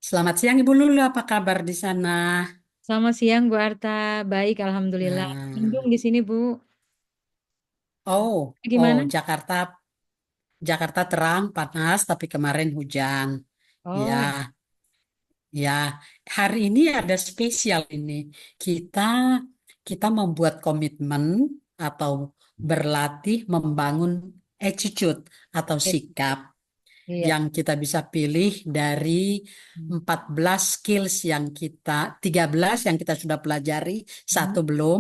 Selamat siang Ibu Lulu, apa kabar di sana? Selamat siang Bu Arta, baik Alhamdulillah. Mendung Nah, di sini Bu. oh, oh, Gimana? Jakarta terang, panas, tapi kemarin hujan. Ya, Oh, ya. Hari ini ada spesial ini. Kita kita membuat komitmen atau berlatih membangun attitude atau iya. sikap Iya. yang kita bisa pilih dari 14 skills yang 13 yang kita sudah pelajari, Hmm, satu belum,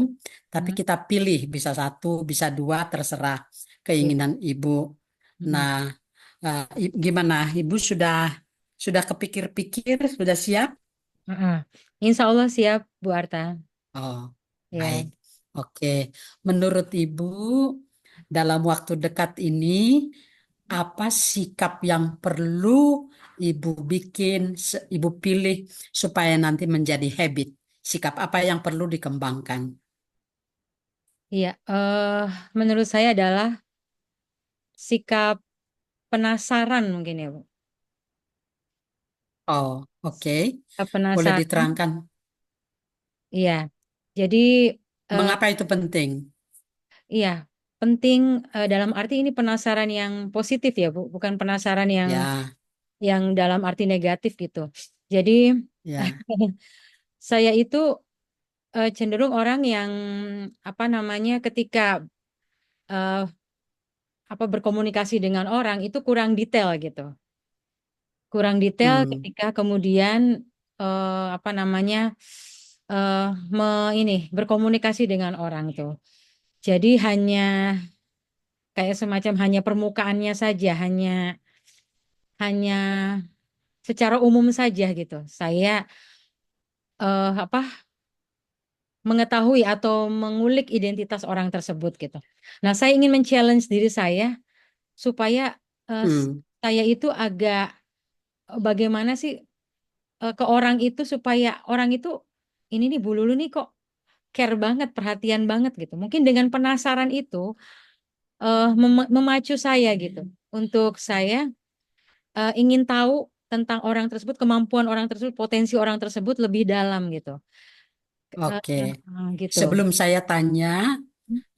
tapi hmm, kita pilih bisa satu, bisa dua, terserah iya. keinginan Ibu. Hmm, Nah, gimana? Ibu sudah kepikir-pikir, sudah siap? heeh. Insya Allah siap Bu Arta. Oh, baik. Ya, Oke. Menurut Ibu, dalam waktu dekat ini, apa sikap yang perlu Ibu bikin, Ibu pilih supaya nanti menjadi habit? Sikap apa yang perlu dikembangkan? iya. Menurut saya adalah sikap penasaran mungkin ya Bu. Oh, oke. Sikap Boleh penasaran. diterangkan Iya. Jadi, eh, mengapa itu penting? iya. Penting dalam arti ini penasaran yang positif ya Bu, bukan penasaran Ya, yang dalam arti negatif gitu. Jadi ya. saya itu cenderung orang yang apa namanya ketika eh, apa berkomunikasi dengan orang itu kurang detail gitu. Kurang detail Hmm, ketika kemudian apa namanya eh ini berkomunikasi dengan orang tuh. Jadi hanya kayak semacam hanya permukaannya saja, hanya secara umum saja gitu. Saya apa mengetahui atau mengulik identitas orang tersebut gitu. Nah, saya ingin men-challenge diri saya supaya eh, s- hmm, saya itu agak bagaimana sih ke orang itu supaya orang itu ini nih Bu Lulu nih kok care banget, perhatian banget gitu. Mungkin dengan penasaran itu memacu saya gitu untuk saya ingin tahu tentang orang tersebut, kemampuan orang tersebut, potensi orang tersebut lebih dalam gitu. oke. Gitu. Sebelum saya tanya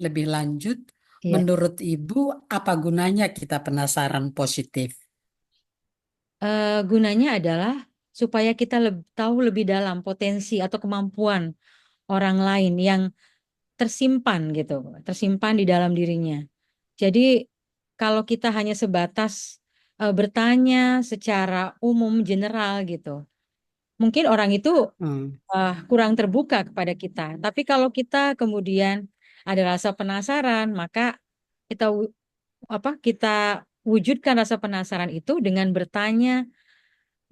lebih lanjut, Iya. menurut Ibu, apa gunanya kita penasaran positif? Gunanya adalah supaya kita tahu lebih dalam potensi atau kemampuan orang lain yang tersimpan gitu, tersimpan di dalam dirinya. Jadi kalau kita hanya sebatas bertanya secara umum general gitu, mungkin orang itu Hmm, kurang terbuka kepada kita. Tapi kalau kita kemudian ada rasa penasaran, maka kita kita wujudkan rasa penasaran itu dengan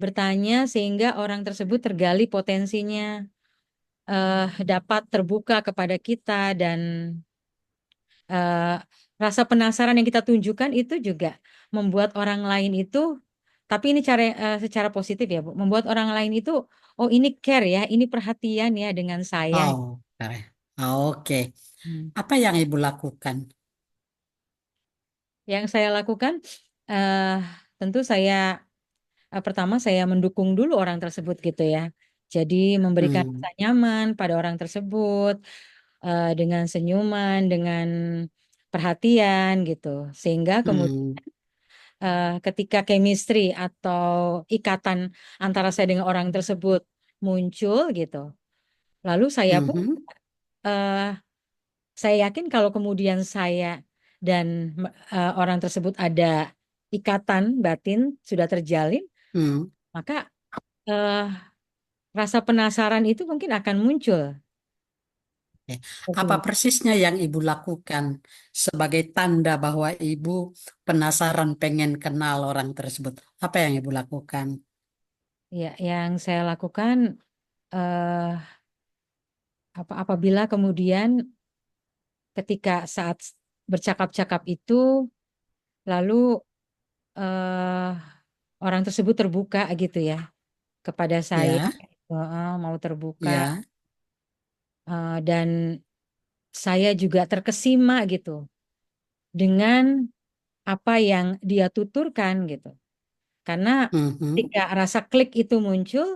bertanya sehingga orang tersebut tergali potensinya, dapat terbuka kepada kita dan eh, rasa penasaran yang kita tunjukkan itu juga membuat orang lain itu, tapi ini secara positif ya Bu, membuat orang lain itu, oh ini care ya, ini perhatian ya dengan saya. oh, oke. Hmm. Apa yang Ibu lakukan? Yang saya lakukan, eh tentu saya pertama saya mendukung dulu orang tersebut gitu ya. Jadi memberikan rasa Hmm, nyaman pada orang tersebut dengan senyuman, dengan perhatian gitu. Sehingga kemudian hmm, ketika chemistry atau ikatan antara saya dengan orang tersebut muncul gitu. Lalu saya pun mhm, eh, saya yakin kalau kemudian saya dan orang tersebut ada ikatan batin sudah terjalin, hmm. maka eh, rasa penasaran itu mungkin akan muncul. Oke. Seperti Apa itu. persisnya yang Ibu lakukan sebagai tanda bahwa Ibu penasaran pengen kenal orang tersebut? Apa yang Ibu lakukan? Ya, yang saya lakukan eh, apabila kemudian ketika saat bercakap-cakap itu lalu eh, orang tersebut terbuka gitu ya kepada saya, Ya, mau terbuka ya, dan saya juga terkesima gitu dengan apa yang dia tuturkan gitu. Karena mhm, ketika rasa klik itu muncul,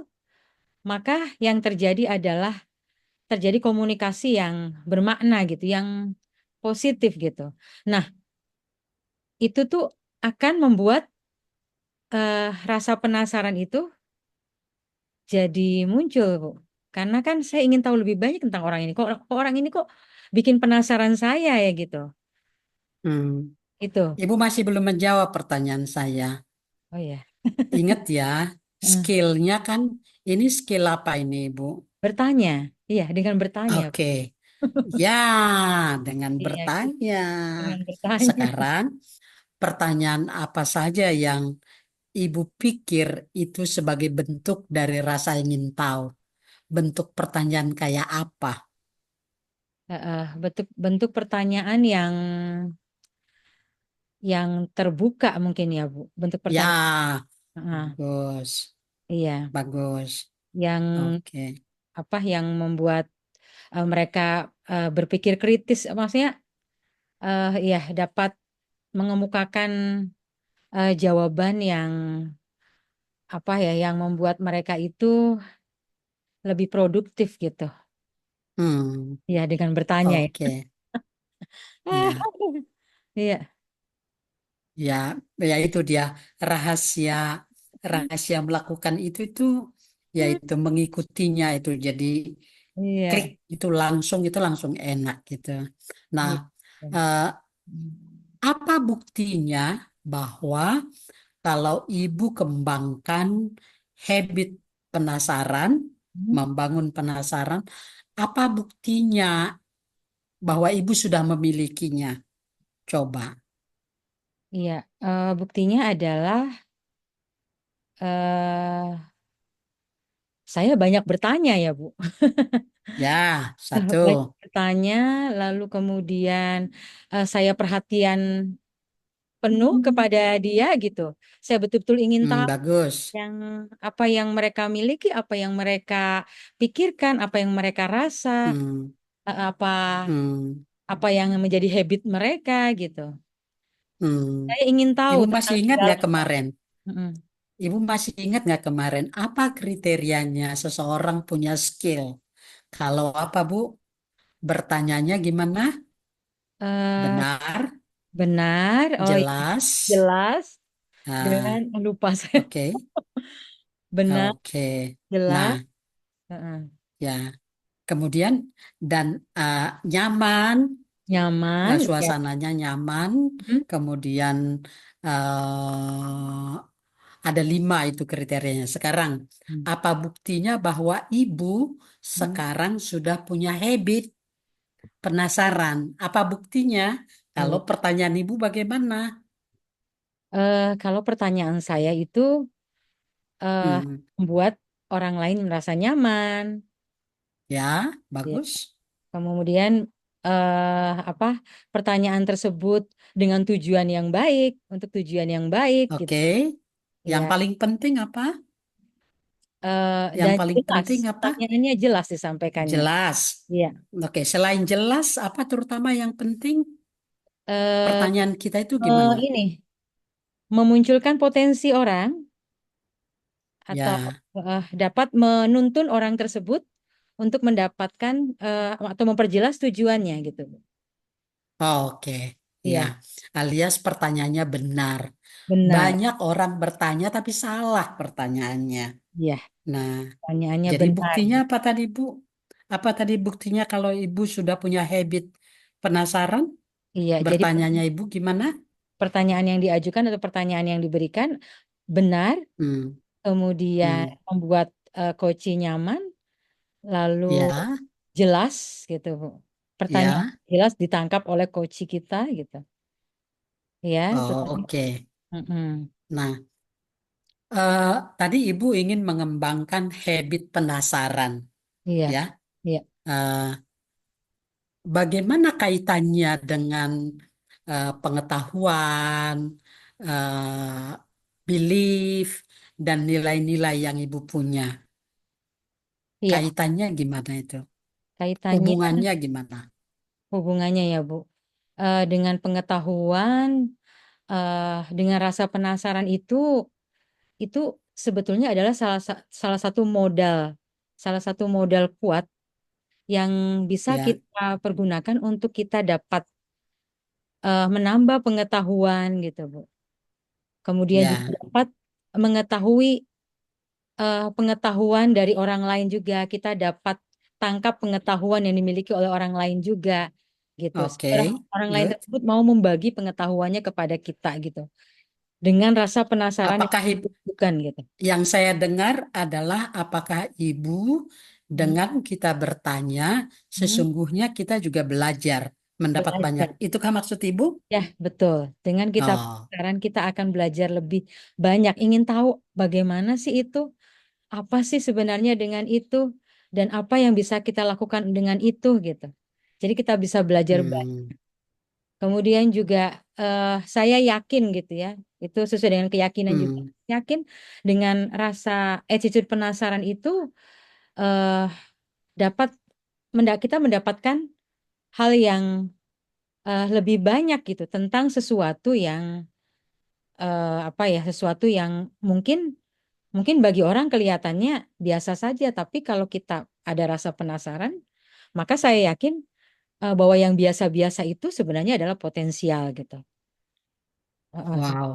maka yang terjadi adalah terjadi komunikasi yang bermakna gitu, yang positif gitu. Nah, itu tuh akan membuat rasa penasaran itu jadi muncul, Bu. Karena kan saya ingin tahu lebih banyak tentang orang ini. Kok orang ini kok bikin penasaran saya ya gitu. hmm. Itu. Ibu masih belum menjawab pertanyaan saya. Oh ya. Ingat ya, Hmm. skillnya kan, ini skill apa ini, Ibu? Bertanya. Iya, dengan bertanya. Oke, ya, dengan Iya, bertanya. dengan bertanya. Sekarang, pertanyaan apa saja yang Ibu pikir itu sebagai bentuk dari rasa ingin tahu? Bentuk pertanyaan kayak apa? Bentuk bentuk pertanyaan yang terbuka mungkin ya, Bu. Bentuk pertanyaan. Ya, Heeh, bagus, iya, bagus. yang Oke. apa yang membuat mereka berpikir kritis, maksudnya ya dapat mengemukakan jawaban yang apa ya, yang membuat mereka itu lebih produktif gitu. Hmm, Ya, dengan bertanya ya. oke. Ya, Iya, ya, ya itu dia rahasia rahasia melakukan itu yaitu mengikutinya itu jadi klik iya, itu langsung enak gitu. Nah, iya. eh, apa buktinya bahwa kalau ibu kembangkan habit penasaran, membangun penasaran, apa buktinya bahwa ibu sudah memilikinya? Coba. Iya, buktinya adalah eh saya banyak bertanya ya, Bu. Ya, satu. Banyak bertanya, lalu kemudian saya perhatian penuh kepada dia gitu. Saya betul-betul ingin tahu Bagus. yang apa yang mereka miliki, apa yang mereka pikirkan, apa yang mereka rasa, Hmm, apa hmm, apa yang menjadi habit mereka gitu. hmm. Saya ingin tahu Ibu masih tentang ingat segala nggak kemarin? Mm-mm. Ibu masih ingat nggak kemarin? Apa kriterianya seseorang punya skill? Kalau apa, Bu? Bertanyanya gimana? Eh, Benar, benar, oh iya, jelas. jelas dengan Nah, lupa saya. oke, Benar, oke. jelas, Nah, Heeh. ya. Kemudian dan nyaman, Nyaman, ya. suasananya nyaman. Hmm. Kemudian ada 5 itu kriterianya. Sekarang, Hmm. apa buktinya bahwa ibu Hmm. sekarang sudah punya habit penasaran? Apa buktinya? Kalau Iya. pertanyaan ibu bagaimana? Kalau pertanyaan saya itu eh, Hmm, membuat orang lain merasa nyaman, ya, ya. bagus. Kemudian apa pertanyaan tersebut dengan tujuan yang baik, untuk tujuan yang baik gitu, Oke. Yang ya. paling penting apa? Yang Dan paling jelas, penting apa? pertanyaannya jelas disampaikannya. Jelas. Iya. Oke, selain jelas, apa terutama yang penting? Eh, Pertanyaan kita itu gimana? ini memunculkan potensi orang atau Ya, dapat menuntun orang tersebut untuk mendapatkan atau memperjelas tujuannya gitu. oke. Ya, Iya, alias pertanyaannya benar. benar. Banyak orang bertanya tapi salah pertanyaannya. Iya, Nah, pertanyaannya jadi benar. buktinya apa tadi, Bu? Apa tadi buktinya kalau Ibu sudah punya habit penasaran? Iya, jadi Bertanyanya Ibu gimana? pertanyaan yang diajukan atau pertanyaan yang diberikan benar, Hmm, kemudian hmm. membuat coach nyaman, lalu Ya, jelas gitu, Bu. Pertanyaan ya. jelas ditangkap oleh coach kita gitu. Ya, itu Oh, tadi. oke. Mm-mm. Nah, eh, tadi Ibu ingin mengembangkan habit penasaran, Iya, ya. iya, Eh, Bagaimana kaitannya dengan pengetahuan, eh, belief, dan nilai-nilai yang Ibu punya? iya. Kaitannya gimana itu? Kaitannya Hubungannya gimana? hubungannya ya, Bu. Dengan pengetahuan, dengan rasa penasaran itu itu sebetulnya adalah salah satu modal kuat yang bisa Ya, kita pergunakan untuk kita dapat menambah pengetahuan gitu, Bu. Kemudian juga ya, dapat mengetahui pengetahuan dari orang lain juga. Kita dapat tangkap pengetahuan yang dimiliki oleh orang lain juga gitu. Orang, oke, orang lain good. tersebut mau membagi pengetahuannya kepada kita gitu. Dengan rasa penasaran yang Apakah bukan gitu. yang saya dengar adalah apakah Ibu Hmm. dengan kita bertanya, Hmm. sesungguhnya kita juga belajar, mendapat banyak. Belajar. Itukah maksud Ibu? Ya, betul. Dengan kita Oh, penasaran, kita akan belajar lebih banyak. Ingin tahu bagaimana sih itu? Apa sih sebenarnya dengan itu? Dan apa yang bisa kita lakukan dengan itu gitu. Jadi kita bisa belajar banyak. hmm, Kemudian juga saya yakin gitu ya, itu sesuai dengan keyakinan juga. hmm. Yakin dengan rasa attitude penasaran itu eh, dapat kita mendapatkan hal yang lebih banyak gitu tentang sesuatu yang apa ya, sesuatu yang mungkin mungkin bagi orang kelihatannya biasa saja, tapi kalau kita ada rasa penasaran, maka saya yakin bahwa yang biasa-biasa itu sebenarnya adalah potensial gitu. Wow.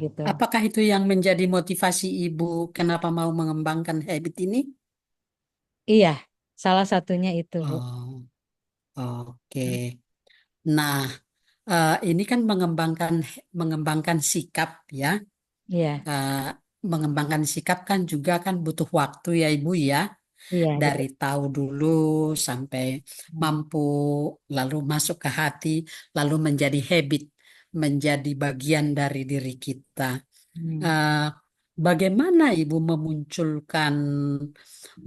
Gitu. Apakah itu yang menjadi motivasi Ibu kenapa mau mengembangkan habit ini? Iya, salah satunya itu, Bu. Oh, oke. Nah, ini kan mengembangkan mengembangkan sikap ya. Iya, Eh, Mengembangkan sikap kan juga kan butuh waktu ya Ibu ya. iya, Dari betul. tahu dulu sampai mampu, lalu masuk ke hati, lalu menjadi habit, menjadi bagian dari diri kita. Hmm. Eh, Bagaimana Ibu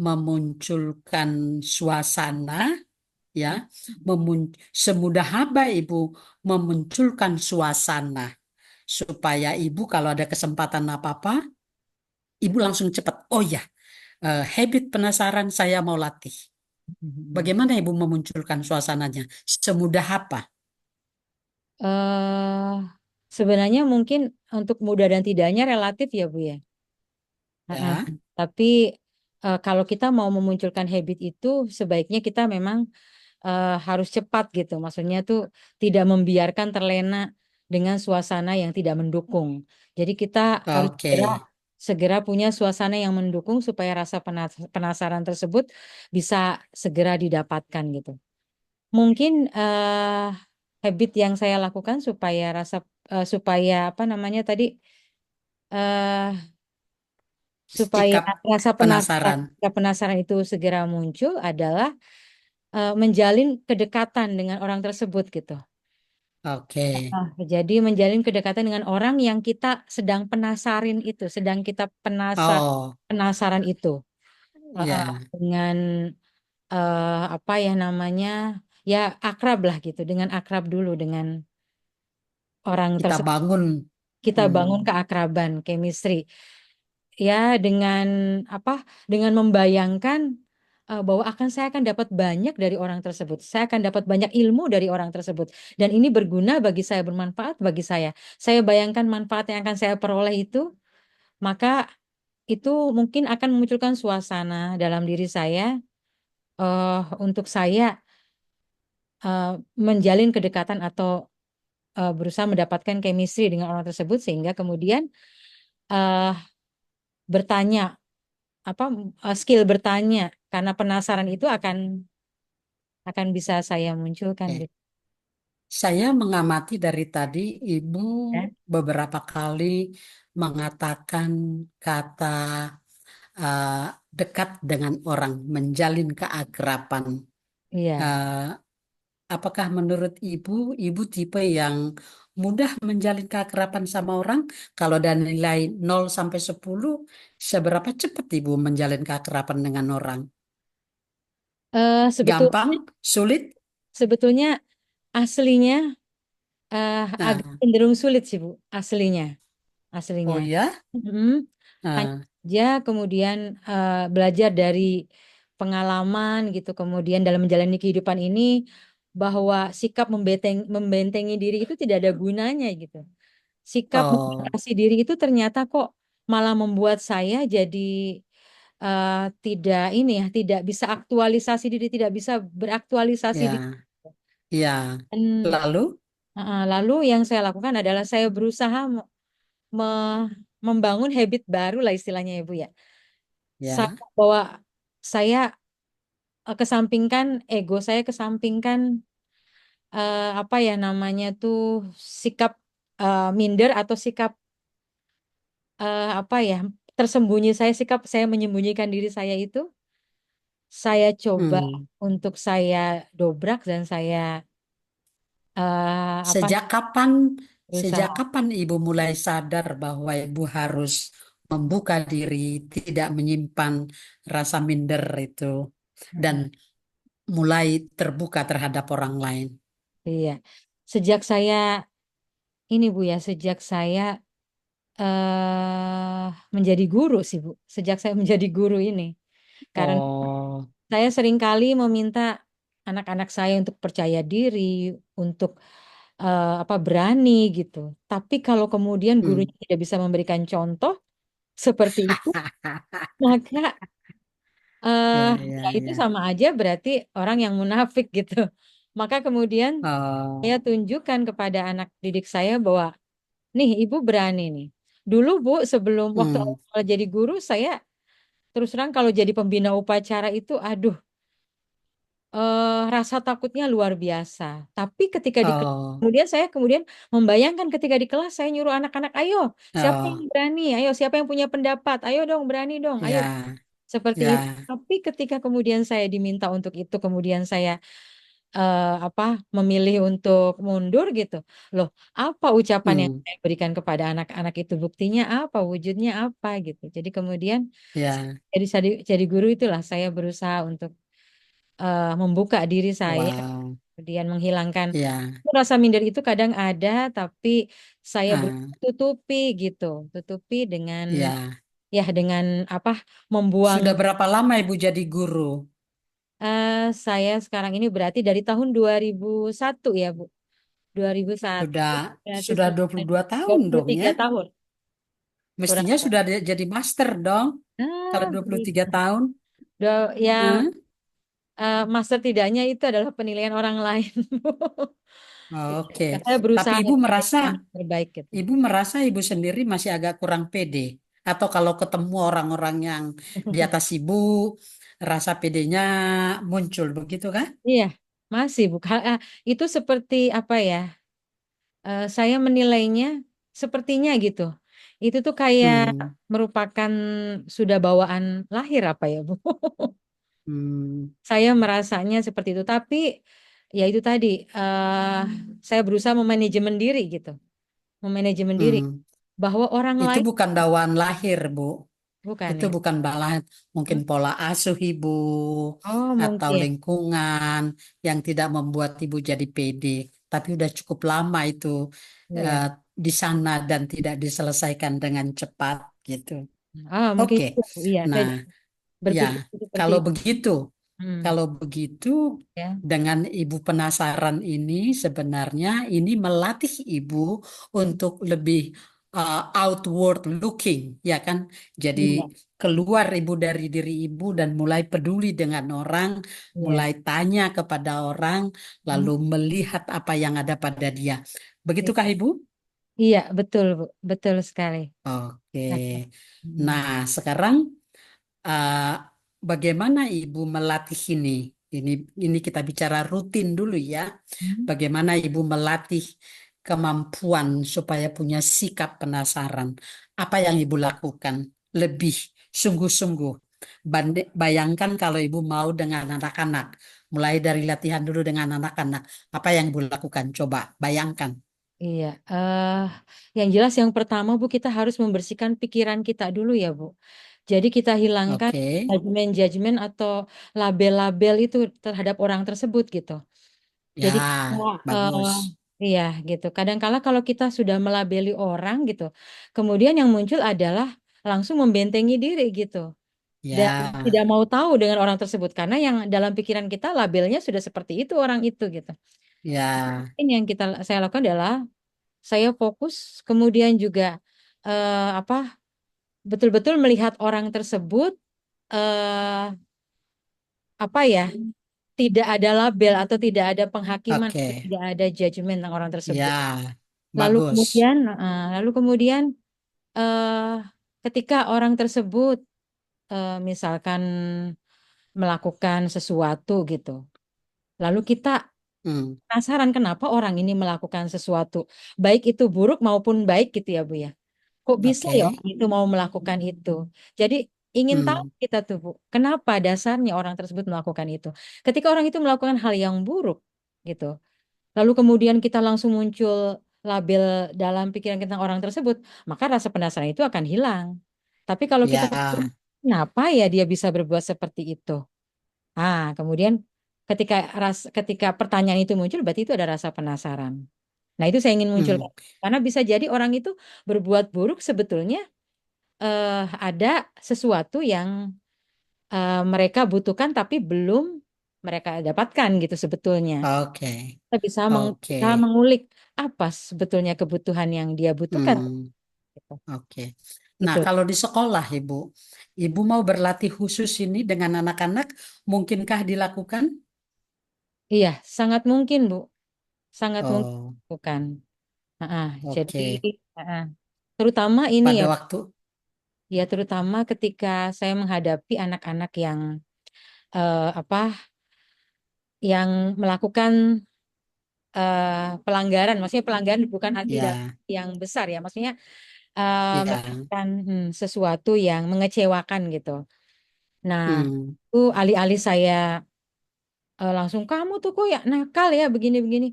memunculkan suasana ya, semudah apa Ibu memunculkan suasana supaya Ibu kalau ada kesempatan apa-apa, Ibu langsung cepat. Oh ya, habit penasaran saya mau latih. Bagaimana Ibu memunculkan suasananya? Semudah apa? eh Sebenarnya mungkin untuk mudah dan tidaknya relatif ya, Bu ya. Heeh. Ya, Tapi kalau kita mau memunculkan habit itu, sebaiknya kita memang harus cepat gitu. Maksudnya tuh tidak membiarkan terlena dengan suasana yang tidak mendukung. Jadi kita harus oke. segera punya suasana yang mendukung supaya rasa penasaran tersebut bisa segera didapatkan gitu. Mungkin habit yang saya lakukan supaya supaya apa namanya tadi eh supaya Sikap penasaran. rasa penasaran itu segera muncul adalah menjalin kedekatan dengan orang tersebut gitu. Oke. Jadi menjalin kedekatan dengan orang yang kita sedang penasarin itu, sedang kita Oh, penasaran itu. ya. Dengan apa ya namanya, ya akrab lah gitu, dengan akrab dulu dengan orang Kita tersebut. bangun. Kita bangun Hmm, keakraban, chemistry. Ya dengan apa? Dengan membayangkan bahwa saya akan dapat banyak dari orang tersebut. Saya akan dapat banyak ilmu dari orang tersebut. Dan ini berguna bagi saya, bermanfaat bagi saya. Saya bayangkan manfaat yang akan saya peroleh itu, maka itu mungkin akan memunculkan suasana dalam diri saya untuk saya eh, menjalin kedekatan atau berusaha mendapatkan chemistry dengan orang tersebut sehingga kemudian eh, bertanya apa skill bertanya karena penasaran itu akan bisa saya munculkan oke. gitu Saya mengamati dari tadi Ibu ya. beberapa kali mengatakan kata eh, dekat dengan orang, menjalin keakraban. Iya. Eh, Apakah menurut Ibu, Ibu tipe yang mudah menjalin keakraban sama orang? Kalau dari nilai 0 sampai 10, seberapa cepat Ibu menjalin keakraban dengan orang? Gampang? Sebetulnya Sulit? sebetulnya aslinya agak Nah, cenderung sulit sih Bu, aslinya aslinya. oh ya? Mhm. Hanya Nah, saja kemudian belajar dari pengalaman gitu, kemudian dalam menjalani kehidupan ini bahwa sikap membentengi diri itu tidak ada gunanya gitu. Sikap oh, membatasi diri itu ternyata kok malah membuat saya jadi tidak ini ya, tidak bisa aktualisasi diri, tidak bisa beraktualisasi diri. Ya, ya. Dan Lalu, lalu yang saya lakukan adalah saya berusaha membangun habit baru lah istilahnya ya Bu ya. Saya ya. bahwa saya kesampingkan ego saya, kesampingkan apa ya namanya tuh sikap minder atau sikap apa ya tersembunyi saya, sikap saya menyembunyikan diri saya itu saya coba Hmm. untuk saya dobrak dan saya apa Sejak kapan, sejak berusaha. kapan Ibu mulai sadar bahwa Ibu harus membuka diri, tidak menyimpan rasa minder itu, dan Mm-mm. mulai terbuka terhadap orang lain? Iya, sejak saya ini Bu ya, sejak saya menjadi guru sih Bu, sejak saya menjadi guru ini, karena Oh, saya seringkali meminta anak-anak saya untuk percaya diri, untuk apa berani gitu. Tapi kalau kemudian hmm. gurunya tidak bisa memberikan contoh seperti itu, maka eh Ya, ya ya, itu ya. sama aja berarti orang yang munafik gitu. Maka kemudian Oh, saya tunjukkan kepada anak didik saya bahwa nih ibu berani nih. Dulu Bu, sebelum waktu hmm. awal jadi guru, saya terus terang kalau jadi pembina upacara itu, aduh, rasa takutnya luar biasa. Tapi ketika di Oh, kemudian saya kemudian membayangkan ketika di kelas saya nyuruh anak-anak, ayo, siapa yang oh, berani? Ayo, siapa yang punya pendapat? Ayo dong, berani dong, ayo. ya, Seperti itu. ya, Tapi ketika kemudian saya diminta untuk itu, kemudian saya apa memilih untuk mundur gitu. Loh, apa ucapan yang hmm. saya berikan kepada anak-anak itu? Buktinya apa? Wujudnya apa gitu. Jadi kemudian Ya, jadi guru itulah saya berusaha untuk membuka diri saya, wow, kemudian menghilangkan ya, rasa minder itu kadang ada, tapi saya ah, tutupi gitu, tutupi dengan ya. ya dengan apa membuang. Sudah berapa lama Ibu jadi guru? Saya sekarang ini berarti dari tahun 2001 ya Bu, 2001 Sudah berarti sudah sudah 22 dua tahun puluh dong tiga ya. tahun kurang. Mestinya sudah jadi master dong. Kalau Ah, 23 iya. tahun. Ya Hah? master tidaknya itu adalah penilaian orang lain. Bu. Oke. Ya, saya Tapi berusaha Ibu merasa memberikan yang terbaik gitu. Ibu sendiri masih agak kurang pede. Atau kalau ketemu orang-orang yang di atas Ibu, rasa pedenya muncul begitu kan? Iya, masih bukan. Itu seperti apa ya? Saya menilainya sepertinya gitu. Itu tuh kayak Hmm. merupakan sudah bawaan lahir apa ya, Bu? Hmm. Saya merasanya seperti itu. Tapi ya itu tadi, saya berusaha memanajemen diri gitu. Memanajemen diri. Hmm. Bahwa orang Itu lain, bukan bawaan lahir, Bu. bukan Itu ya. bukan balahan, mungkin Hah? pola asuh ibu Oh atau mungkin. lingkungan yang tidak membuat ibu jadi pede. Tapi udah cukup lama itu Iya. eh, di sana dan tidak diselesaikan dengan cepat gitu. Mungkin Oke, itu. Iya, saya nah ya berpikir seperti kalau itu. begitu, Hmm, kalau begitu ya. dengan ibu penasaran ini sebenarnya ini melatih ibu Hmm, untuk lebih outward looking, ya kan? Jadi iya, keluar ibu dari diri ibu dan mulai peduli dengan orang, iya. mulai tanya kepada orang, Hmm, lalu melihat apa yang ada pada dia. iya. Begitukah ibu? Iya, betul, Bu. Betul sekali. Oke. Nah, hmm, Nah, sekarang eh, bagaimana ibu melatih ini? Ini ini kita bicara rutin dulu ya. hmm, Bagaimana ibu melatih kemampuan supaya punya sikap penasaran? Apa yang ibu lakukan? Lebih sungguh-sungguh. Bayangkan kalau ibu mau dengan anak-anak. Mulai dari latihan dulu dengan anak-anak. Apa yang ibu lakukan? Coba bayangkan. iya. Yang jelas yang pertama, Bu, kita harus membersihkan pikiran kita dulu ya, Bu. Jadi kita hilangkan Oke. judgement-judgement atau label-label itu terhadap orang tersebut gitu. Jadi kita, Ya, eh, bagus. iya gitu. Kadang-kala kalau kita sudah melabeli orang gitu, kemudian yang muncul adalah langsung membentengi diri gitu. Dan Ya, tidak mau tahu dengan orang tersebut karena yang dalam pikiran kita labelnya sudah seperti itu orang itu gitu. ya. Ini yang saya lakukan adalah saya fokus kemudian juga apa betul-betul melihat orang tersebut eh apa ya, tidak ada label atau tidak ada penghakiman, atau Oke, tidak ada judgement tentang orang tersebut. ya, Lalu bagus. kemudian, lalu kemudian eh ketika orang tersebut misalkan melakukan sesuatu gitu, lalu kita Hmm, penasaran kenapa orang ini melakukan sesuatu, baik itu buruk maupun baik gitu ya Bu ya. Kok bisa ya oke. orang itu mau melakukan itu? Jadi ingin tahu Hmm, kita tuh Bu, kenapa dasarnya orang tersebut melakukan itu? Ketika orang itu melakukan hal yang buruk gitu, lalu kemudian kita langsung muncul label dalam pikiran kita tentang orang tersebut, maka rasa penasaran itu akan hilang. Tapi kalau kita ya, kenapa ya dia bisa berbuat seperti itu? Kemudian ketika pertanyaan itu muncul, berarti itu ada rasa penasaran. Nah, itu saya ingin hmm, munculkan. Karena bisa jadi orang itu berbuat buruk sebetulnya ada sesuatu yang mereka butuhkan tapi belum mereka dapatkan gitu sebetulnya. oke, Kita bisa oke, kita mengulik apa sebetulnya kebutuhan yang dia butuhkan. hmm, Gitu. oke. Nah, Itu. kalau di sekolah, Ibu mau berlatih khusus ini dengan anak-anak, mungkinkah dilakukan? Iya, sangat mungkin, Bu. Sangat mungkin Oh, bukan. Jadi oke. ah, terutama ini Pada ya, waktu, ya terutama ketika saya menghadapi anak-anak yang apa, yang melakukan pelanggaran, maksudnya pelanggaran bukan tidak ya, yang besar ya, maksudnya ya, melakukan sesuatu yang mengecewakan gitu. Nah, hmm, itu alih-alih saya langsung kamu tuh kok ya nakal ya begini-begini.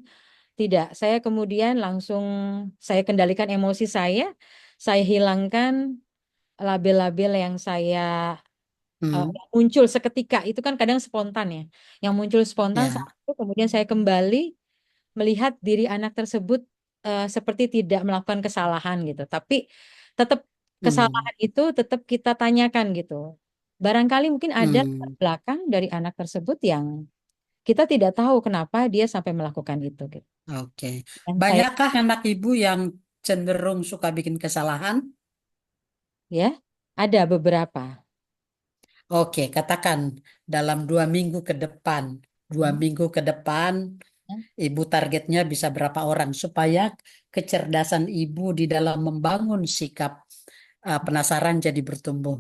Tidak, saya kemudian langsung saya kendalikan emosi saya hilangkan label-label yang saya hmm, yang muncul seketika itu kan kadang spontan ya. Yang muncul spontan ya, saat itu kemudian saya kembali melihat diri anak tersebut seperti tidak melakukan kesalahan gitu. Tapi tetap hmm, kesalahan itu tetap kita tanyakan gitu. Barangkali mungkin ada latar hmm, belakang dari anak tersebut yang kita tidak tahu kenapa dia sampai melakukan itu gitu. oke. Dan saya Banyakkah anak ibu yang cenderung suka bikin kesalahan? ya ada beberapa. Oke, katakan dalam 2 minggu ke depan, dua Hmm. minggu ke depan, ibu targetnya bisa berapa orang supaya kecerdasan ibu di dalam membangun sikap penasaran jadi bertumbuh.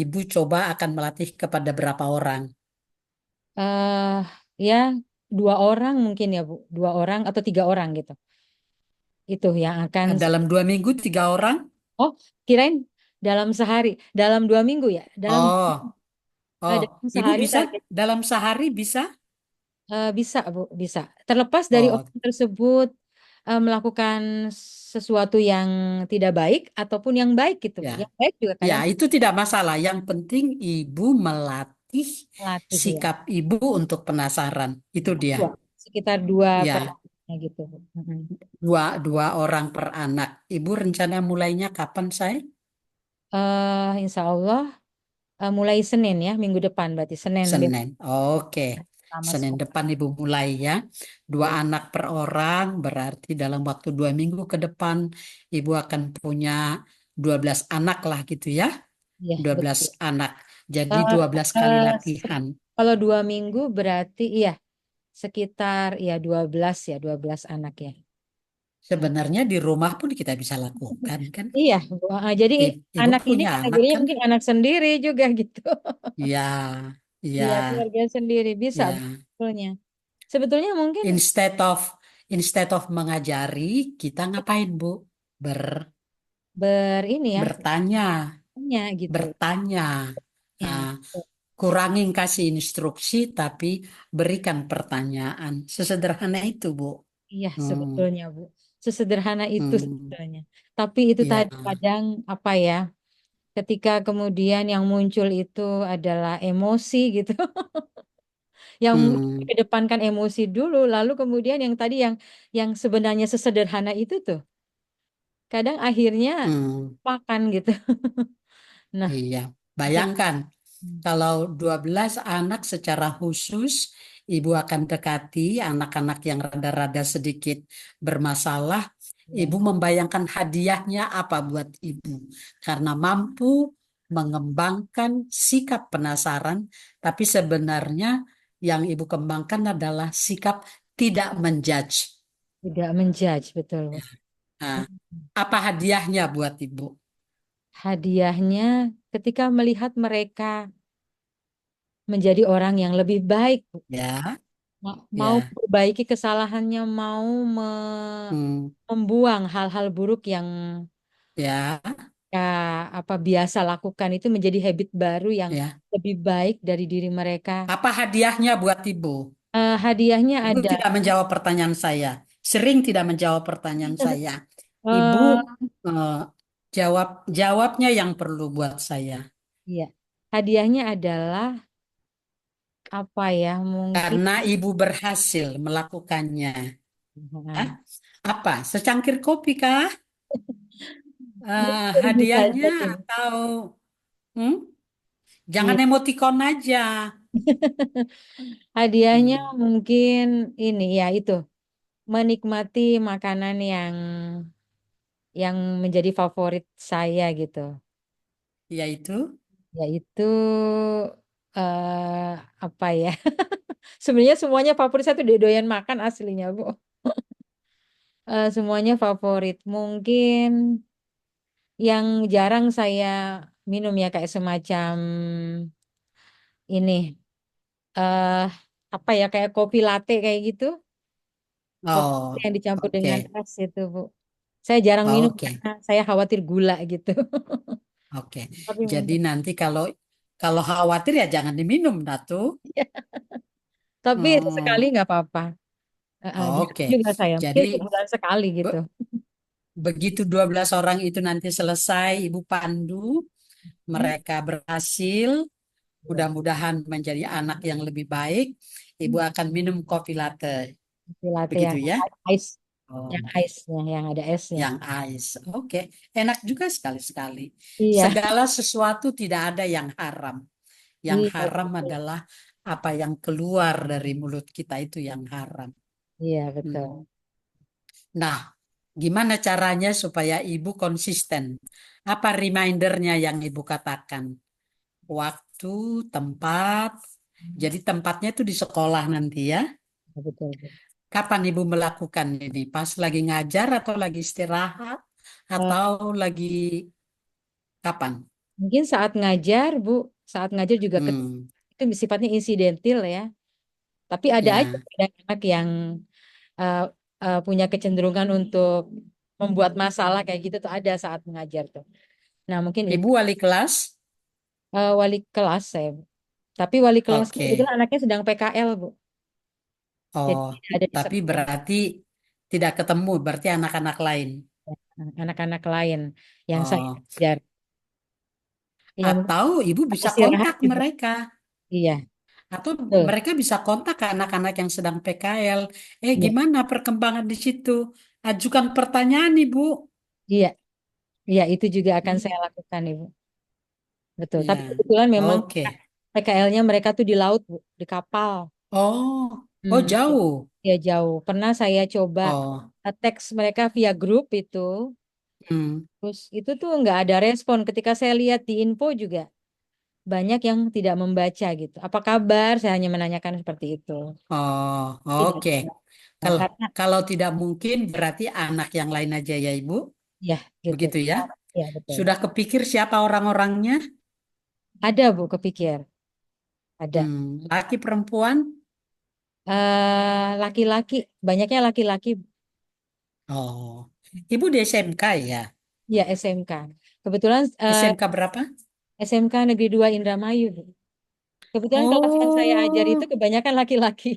Ibu coba akan melatih kepada berapa orang? eh Ya 2 orang mungkin ya Bu, 2 orang atau 3 orang gitu. Itu yang akan Dalam 2 minggu 3 orang? oh kirain dalam sehari, dalam 2 minggu ya, Oh, oh, dalam ibu sehari bisa target dalam sehari bisa? bisa Bu, bisa. Terlepas dari Oh, orang tersebut melakukan sesuatu yang tidak baik ataupun yang baik gitu ya. Bu. Yang baik juga Ya, kadang itu tidak masalah. Yang penting ibu melatih melatih ya. sikap ibu untuk penasaran. Itu dia. Dua, sekitar 2 per Ya, anaknya gitu Bu. Mm-mm. dua orang per anak. Ibu rencana mulainya kapan, saya? Insya Allah mulai Senin ya, minggu depan berarti Senin besok Senin. Oke. sama Senin sekolah. depan ibu mulai ya. Dua Ya, anak per orang berarti dalam waktu 2 minggu ke depan ibu akan punya 12 anak lah gitu ya. ya 12 betul. anak. Jadi Eh, 12 kali eh, se- latihan. Kalau 2 minggu berarti iya sekitar ya 12 ya 12 anak ya. Mm. Sebenarnya di rumah pun kita bisa lakukan kan. Iya, Bu. Jadi Ibu anak ini punya anak kategorinya kan? mungkin anak sendiri juga gitu. Iya, iya, Iya, keluarga sendiri bisa iya. sebetulnya. Sebetulnya mungkin Instead of instead of mengajari, kita ngapain, Bu? Ber, ini ya, bertanya, tanya gitu. bertanya. Ya. Ah, kurangin kasih instruksi, tapi berikan pertanyaan. Sesederhana itu, Bu. Iya, Hmm, sebetulnya Bu. Sesederhana itu hmm, sebetulnya. Tapi itu iya, tadi kadang apa ya, ketika kemudian yang muncul itu adalah emosi gitu. Yang hmm, kedepankan emosi dulu, lalu kemudian yang tadi yang sebenarnya sesederhana itu tuh, kadang akhirnya hmm, makan gitu. Nah, iya. itu Bayangkan, kalau 12 anak secara khusus, ibu akan dekati anak-anak yang rada-rada sedikit bermasalah, Ya. Ibu membayangkan hadiahnya apa buat ibu. Karena mampu mengembangkan sikap penasaran, tapi sebenarnya yang ibu kembangkan adalah sikap tidak menjudge. Tidak menjudge, betul, Bu. Nah, Hmm. apa hadiahnya buat ibu? Hadiahnya ketika melihat mereka menjadi orang yang lebih baik, Bu. Ya, Mau ya, perbaiki kesalahannya, mau hmm, membuang hal-hal buruk yang ya, ya, apa biasa lakukan itu menjadi habit baru yang ya. lebih baik dari diri mereka. Apa hadiahnya buat ibu? Hadiahnya Ibu ada tidak menjawab pertanyaan saya. Sering tidak menjawab pertanyaan saya. Ibu eh eh, jawabnya yang perlu buat saya. ya, hadiahnya adalah apa ya? Mungkin Karena ibu berhasil melakukannya. Hah? nah, Apa? Secangkir kopi kah? mungkin Hadiahnya saja tuh. atau hmm? Jangan Iya. emoticon aja. Hadiahnya Hmm. mungkin ini ya itu menikmati makanan yang menjadi favorit saya gitu. Yaitu, Yaitu apa ya? Sebenarnya semuanya favorit saya tuh doyan makan aslinya, Bu. Semuanya favorit. Mungkin yang jarang saya minum ya kayak semacam ini eh apa ya kayak kopi latte kayak gitu. Kopi oh, yang dicampur dengan oke, es itu, Bu. Saya jarang minum oke, karena saya khawatir gula gitu. oke. Tapi Jadi minum. nanti kalau kalau khawatir ya jangan diminum, Datu. Tapi sekali Hmm, nggak apa-apa. Jarang oke. juga saya. Jadi Mungkin sebulan sekali gitu. be- begitu 12 orang itu nanti selesai, Ibu pandu, Hmm? mereka berhasil, Iya. mudah-mudahan menjadi anak yang lebih baik, Ibu Hmm. akan minum kopi latte. Kopi latte Begitu yang ya? ice, Oh, yang ice-nya, yang ada esnya. yang ice. Oke, enak juga sekali-sekali. Iya, Segala sesuatu tidak ada yang haram. Yang iya, haram betul. adalah apa yang keluar dari mulut kita itu yang haram. Iya, betul. Hmm. Nah, gimana caranya supaya ibu konsisten? Apa remindernya yang ibu katakan? Waktu, tempat. Jadi tempatnya itu di sekolah nanti ya. Iya, betul, betul. Kapan ibu melakukan ini? Pas lagi ngajar atau lagi istirahat? Eh, Atau lagi kapan? Mungkin saat ngajar, Bu, saat ngajar juga Hmm, itu sifatnya insidentil ya. Tapi ada aja ya. anak yang eh, punya kecenderungan untuk membuat masalah kayak gitu tuh ada saat mengajar tuh. Nah, mungkin Ibu itu wali kelas? wali kelas saya, Bu. Tapi wali kelasnya Oke. kebetulan anaknya sedang PKL, Bu. Jadi Oh, tidak ada di tapi sekolah. berarti tidak ketemu, berarti anak-anak lain. Anak-anak lain yang saya Oh, ajar. Ya, mungkin atau ibu bisa istirahat kontak juga. mereka. Iya, Atau betul. mereka bisa kontak ke anak-anak yang sedang PKL. Iya, Gimana perkembangan di situ? Ajukan pertanyaan, Ibu. iya, iya itu juga akan Hmm, saya lakukan, Ibu. Betul. Tapi ya, kebetulan memang oke. PKL-nya mereka tuh di laut, Bu, di kapal. Oh, oh Hmm, jauh. ya jauh. Pernah saya coba Oh, teks mereka via grup itu, hmm, terus itu tuh nggak ada respon. Ketika saya lihat di info juga banyak yang tidak membaca gitu. Apa kabar? Saya hanya menanyakan seperti itu. oh, Tidak. oke. Nah, Kalau karena kalau tidak mungkin berarti anak yang lain aja ya, Ibu. ya gitu. Begitu ya. Ya betul. Sudah kepikir siapa orang-orangnya? Ada Bu kepikir. Ada. Laki perempuan? Laki-laki, banyaknya laki-laki. Oh, Ibu di SMK ya? Ya SMK. Kebetulan SMK berapa? SMK Negeri 2 Indramayu, Bu. Kebetulan kelas yang saya ajar itu Oh, kebanyakan laki-laki.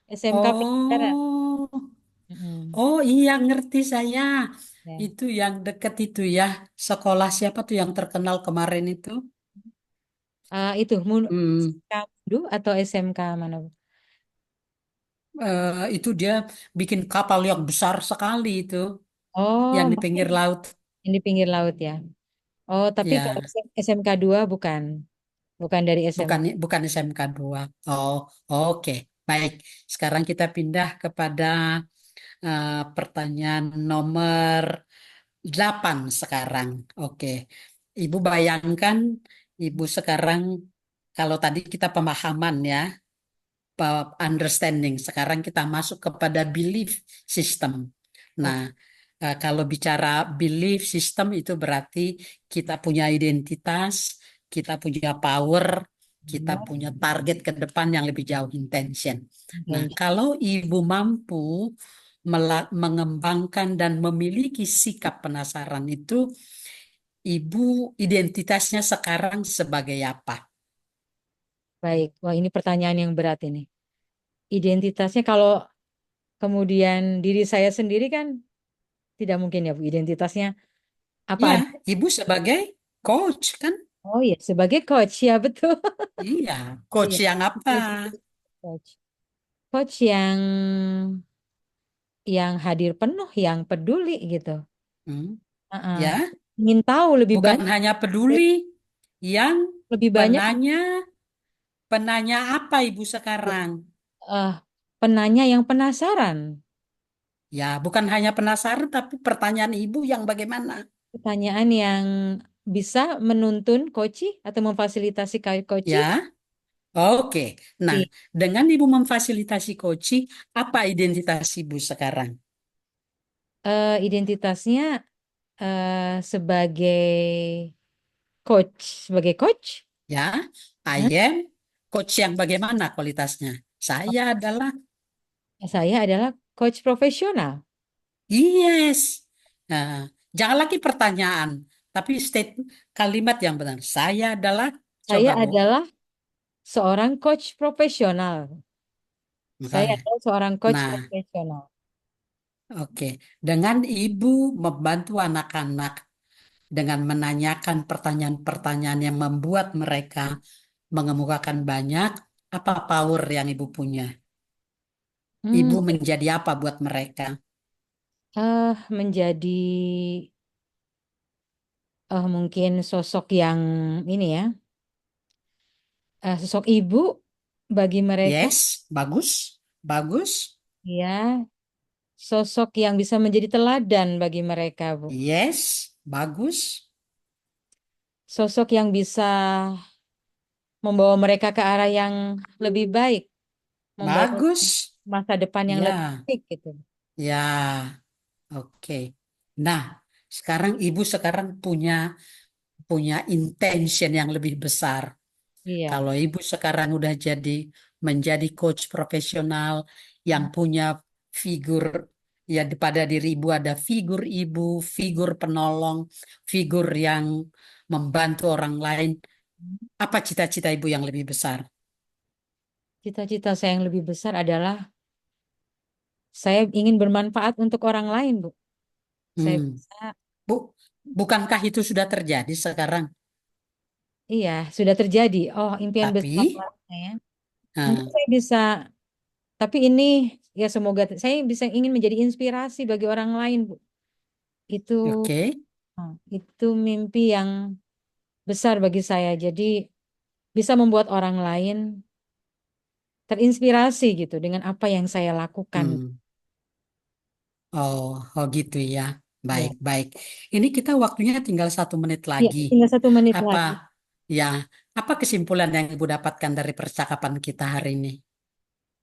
SMK pelajaran. oh, Mm-mm. oh iya ngerti saya. Ya. Itu yang deket itu ya. Sekolah siapa tuh yang terkenal kemarin itu? Itu Hmm, SMK Mudu atau SMK mana, Bu? itu dia bikin kapal yang besar sekali itu, Oh, yang di mungkin pinggir laut. yang di pinggir laut ya. Oh, tapi kalau Ya, SMK 2 bukan. Bukan dari bukan SMK. bukan SMK 2. Oh, oke. Baik. Sekarang kita pindah kepada Pertanyaan nomor 8 sekarang. Oke. Ibu bayangkan, Ibu sekarang, kalau tadi kita pemahaman ya, understanding. Sekarang kita masuk kepada belief system. Nah, kalau bicara belief system itu berarti kita punya identitas, kita punya power, kita Benar. punya target ke depan yang lebih jauh, intention. Nah, Intention. kalau ibu mampu mengembangkan dan memiliki sikap penasaran itu, ibu identitasnya sekarang sebagai apa? Baik, wah ini pertanyaan yang berat ini. Identitasnya kalau kemudian diri saya sendiri kan tidak mungkin ya Bu, identitasnya apa Iya, ada? ibu sebagai coach kan? Oh iya, sebagai coach ya betul. Iya, coach Iya, yang apa? sebagai coach. Coach yang hadir penuh, yang peduli gitu. Hmm, Heeh. ya, Ingin tahu lebih bukan banyak, hanya peduli, yang lebih banyak penanya, penanya apa ibu sekarang? eh penanya yang penasaran. Ya, bukan hanya penasaran, tapi pertanyaan ibu yang bagaimana? Pertanyaan yang bisa menuntun coach atau memfasilitasi coach. Ya, oke. Nah, dengan ibu memfasilitasi coaching, apa identitas ibu sekarang? Identitasnya sebagai coach, sebagai coach. Ya, I Hah? am coach yang bagaimana kualitasnya? Saya adalah Saya adalah coach profesional. yes. Nah, jangan lagi pertanyaan, tapi state kalimat yang benar. Saya adalah, Saya coba Bu. adalah seorang coach profesional. Saya Makanya. adalah seorang coach Nah, profesional. oke. Dengan ibu membantu anak-anak dengan menanyakan pertanyaan-pertanyaan yang membuat mereka mengemukakan banyak, apa power yang ibu punya? Hmm, Ibu menjadi apa buat mereka? menjadi mungkin sosok yang ini ya, sosok ibu bagi mereka, Yes, bagus, bagus. ya, sosok yang bisa menjadi teladan bagi mereka, Bu. Yes, bagus, Sosok yang bisa membawa mereka ke arah yang lebih baik, membawa bagus. masa depan yang lebih Ya, baik gitu. ya, oke. Nah, sekarang ibu sekarang punya punya intention yang lebih besar. Iya. Kalau ibu sekarang udah menjadi coach profesional yang punya figur, ya pada diri ibu ada figur ibu, figur penolong, figur yang membantu orang lain. Apa cita-cita ibu yang lebih besar? Cita-cita saya yang lebih besar adalah saya ingin bermanfaat untuk orang lain, Bu. Saya Hmm. bisa, Bu, bukankah itu sudah terjadi sekarang? iya, sudah terjadi. Oh, impian besar Tapi, saya. Mungkin nah, saya bisa, tapi ini ya semoga saya bisa ingin menjadi inspirasi bagi orang lain, Bu. Itu, oke. itu mimpi yang besar bagi saya. Jadi bisa membuat orang lain terinspirasi gitu dengan apa yang saya lakukan. Hmm. Oh, oh gitu ya. Baik, Ya, baik. Ini kita waktunya tinggal 1 menit ya, lagi. tinggal 1 menit Apa, lagi. ya, apa kesimpulan yang Ibu dapatkan dari percakapan kita hari ini?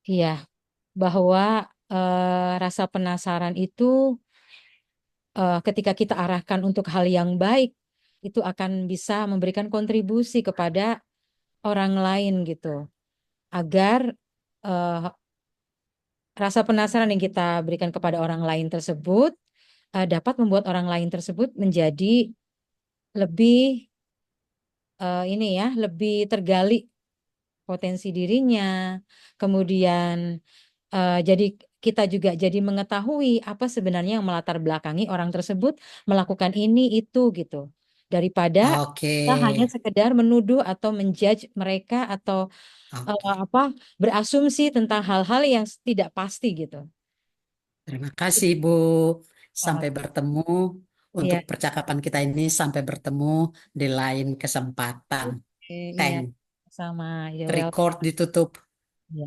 Iya, bahwa rasa penasaran itu ketika kita arahkan untuk hal yang baik, itu akan bisa memberikan kontribusi kepada orang lain gitu. Agar eh, rasa penasaran yang kita berikan kepada orang lain tersebut dapat membuat orang lain tersebut menjadi lebih ini ya, lebih tergali potensi dirinya. Kemudian jadi kita juga jadi mengetahui apa sebenarnya yang melatar belakangi orang tersebut melakukan ini itu gitu. Daripada Oke, kita hanya sekedar menuduh atau menjudge mereka atau oke. apa berasumsi tentang hal-hal yang tidak pasti gitu. Terima kasih, Ibu. Sama. Sampai bertemu untuk Iya, percakapan kita ini. Sampai bertemu di lain kesempatan. iya, Thank. sama. You're Record welcome. ditutup. Iya.